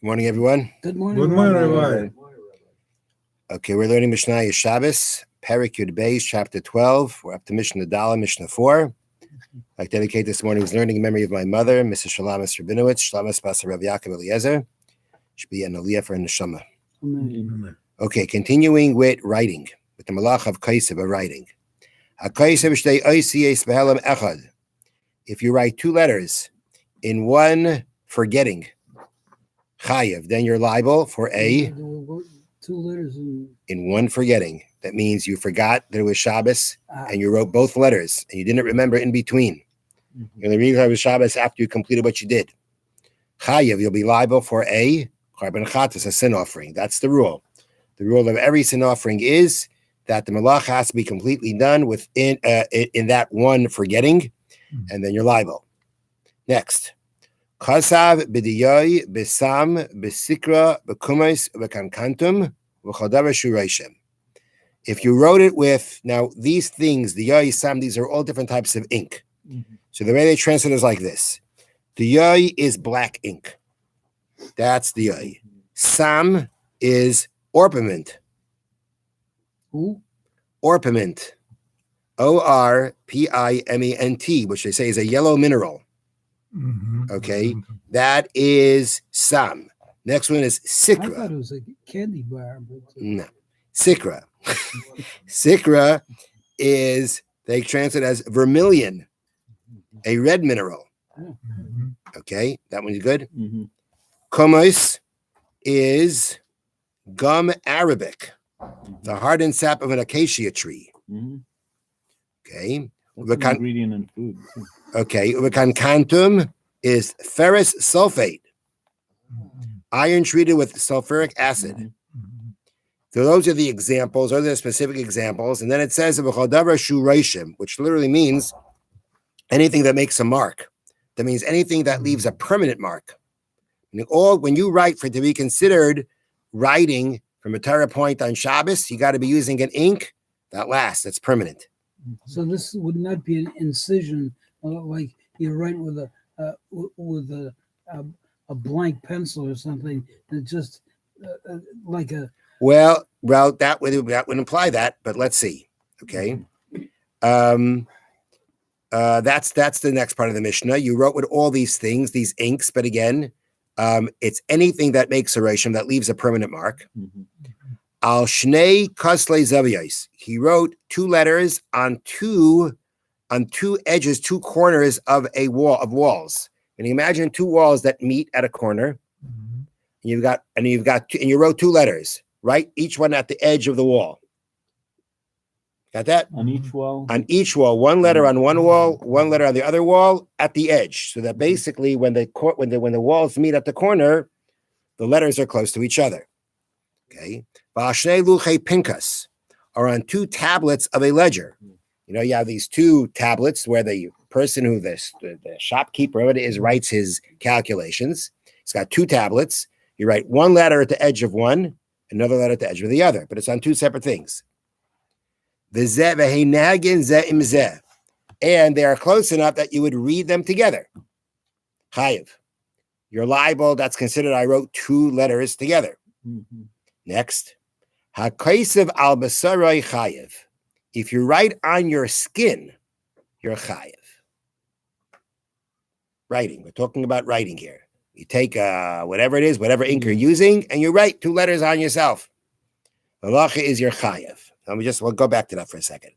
Good morning, everyone. Good morning. Good morning, Rabbi. everybody. Okay, we're learning Mishnah Shabbos, Perek Yud Beis, chapter 12. We're up to Mishna Dala, Mishnah 4. I'd like to dedicate this morning's learning in memory of my mother, Mrs. Shalamis Rabinowitz, Shalamis Basa Rav Yaakov Eliezer. Should be an aliyah for Neshama. Amen. Okay, continuing with writing, with the malach of Kaisev of writing. If you write two letters in one forgetting, chayev, then you're liable for a 2 letters in one forgetting. That means you forgot that it was Shabbos and you wrote both letters and you didn't remember in between. You're going to read it was Shabbos after you completed what you did. Chayev, you'll be liable for a carbon chatas, a sin offering. That's the rule. The rule of every sin offering is that the malach has to be completely done within in that one forgetting, and then you're liable. Next. Kasav b'diyoy b'sam b'sikra b'kumais b'kankantum v'chadav shurayshim. If you wrote it with, now these things, the yoy, sam, these are all different types of ink. So the way they translate is like this. The yoy is black ink. That's the yoy. Sam is orpiment. Who? Orpiment. O-R-P-I-M-E-N-T, which they say is a yellow mineral. Okay, that is Sam. Next one is I Sikra. thought it was a candy bar. But No, Sikra. Sikra is, they translate as vermilion, a red mineral. Okay, that one's good. Komos is gum arabic, the hardened sap of an acacia tree. Okay. What's an ingredient in food? Okay, uvakankantum is ferrous sulfate, iron treated with sulfuric acid. So those are the examples, those are the specific examples. And then it says, which literally means anything that makes a mark. That means anything that leaves a permanent mark. And when you write for it to be considered writing from a Torah point on Shabbos, you got to be using an ink that lasts, that's permanent. So this would not be an incision like you write with a blank pencil or something. It's just like a. Well, that would imply that, but let's see. Okay, that's the next part of the Mishnah. You wrote with all these things, these inks, but again, it's anything that makes a reshim that leaves a permanent mark. Al Shnei Kaslei Zaviyos. He wrote two letters on two edges, two corners of a wall of walls. And you imagine two walls that meet at a corner. And you wrote two letters, right? Each one at the edge of the wall. Got that? On each wall? On each wall, one letter on one wall, one letter on the other wall at the edge. So that basically when the walls meet at the corner, the letters are close to each other. Okay. V'ashnei luchei pinkas are on two tablets of a ledger. You know, you have these two tablets where the person who the shopkeeper, whatever it is, writes his calculations. He's got two tablets. You write one letter at the edge of one, another letter at the edge of the other, but it's on two separate things. And they are close enough that you would read them together. Chayev. You're liable. That's considered I wrote two letters together. Next. HaKaisev al basarai chayev. If you write on your skin, you're chayev. Writing. We're talking about writing here. You take whatever it is, whatever ink you're using, and you write two letters on yourself. Halacha is your chayev. We'll go back to that for a second.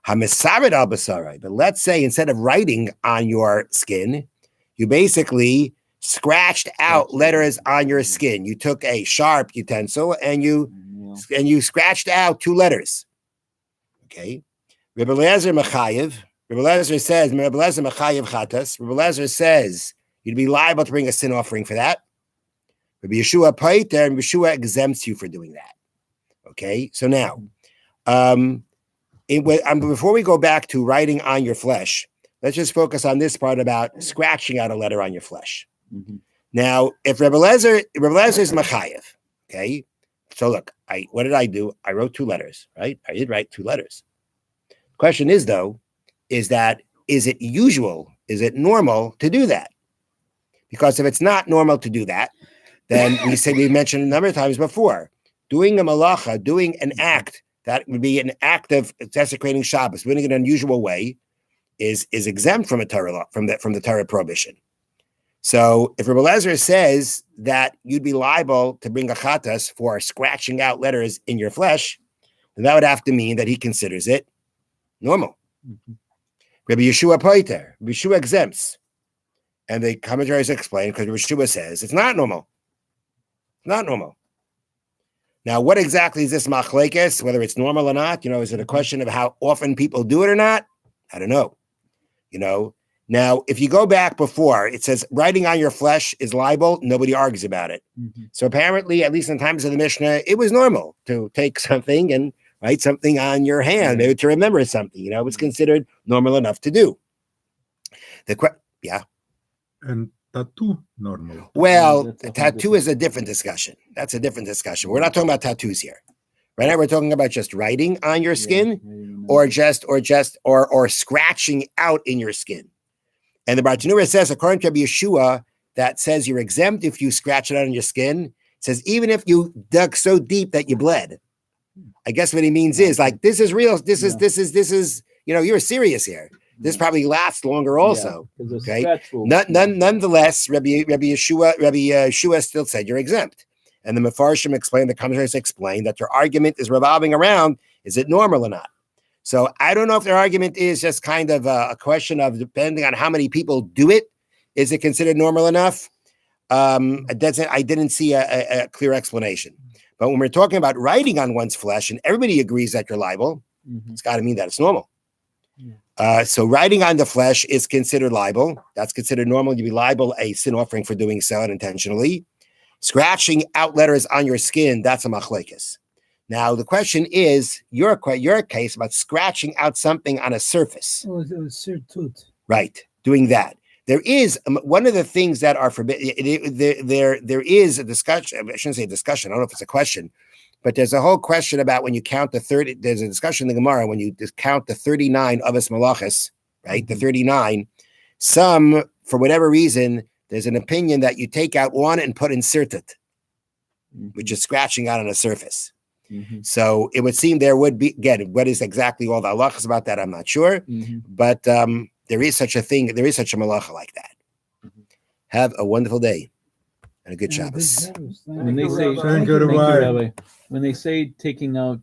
Hamisarid al basarai. But let's say instead of writing on your skin, you basically scratched out letters on your skin. You took a sharp utensil and you scratched out two letters. Okay. Rebbe Eliezer Machayev. Rebbe Eliezer says, Rebbe Eliezer Machayev Chatas. Rebbe Eliezer says you'd be liable to bring a sin offering for that. Rebbe Yeshua Paiter, and Yeshua exempts you for doing that. Okay. So now, before we go back to writing on your flesh, let's just focus on this part about scratching out a letter on your flesh. Now, if Rebbe Eliezer is Machayev, okay, so look, what did I do? I wrote two letters, right? I did write two letters. The question is, though, is it usual? Is it normal to do that? Because if it's not normal to do that, then we mentioned a number of times before, doing a malacha, doing an act that would be an act of desecrating Shabbos, doing it in an unusual way, is exempt from a Torah law, from the Torah prohibition. So if Rebbe Lezer says that you'd be liable to bring a chatas for scratching out letters in your flesh, then that would have to mean that he considers it normal. Rabbi Yeshua poiter, Rabbi Yeshua exempts. And the commentaries explain, because Rabbi Yeshua says it's not normal. Not normal. Now, what exactly is this machlekes, whether it's normal or not? Is it a question of how often people do it or not? I don't know. Now, if you go back before, it says writing on your flesh is libel. Nobody argues about it. So apparently, at least in times of the Mishnah, it was normal to take something and write something on your hand, maybe to remember something. It was considered normal enough to do. And tattoo normal. Well, tattoo is a different discussion. That's a different discussion. We're not talking about tattoos here. Right now, we're talking about just writing on your skin, or scratching out in your skin. And the Bartanura says, according to Rabbi Yeshua, that says you're exempt if you scratch it out on your skin. It says even if you dug so deep that you bled. I guess what he means is like this is real. This is you're serious here. This probably lasts longer also. Okay. Nonetheless, Rabbi Yeshua still said you're exempt. And the Mefarshim explained, the commentators explained that their argument is revolving around, is it normal or not? So I don't know if their argument is just kind of a question of depending on how many people do it, is it considered normal enough? I didn't see a clear explanation. But when we're talking about writing on one's flesh and everybody agrees that you're liable, it's got to mean that it's normal. So writing on the flesh is considered libel. That's considered normal. You'd be liable a sin offering for doing so unintentionally. Scratching out letters on your skin, that's a machlekes. Now, the question is, your case about scratching out something on a surface. Oh, it was surtut. Right, doing that. There is one of the things that are forbidden. There is a discussion. I shouldn't say discussion. I don't know if it's a question, but there's a whole question about when you count the 30. There's a discussion in the Gemara when you count the 39 avos malachas, right? The 39. Some, for whatever reason, there's an opinion that you take out one and put inserted, which is scratching out on a surface. So it would seem there would be, again, what is exactly all the halachas about that, I'm not sure. But there is such a thing, there is such a malacha like that. Have a wonderful day and a good Shabbos. When they say, Thank you, Rabbi. when they say taking out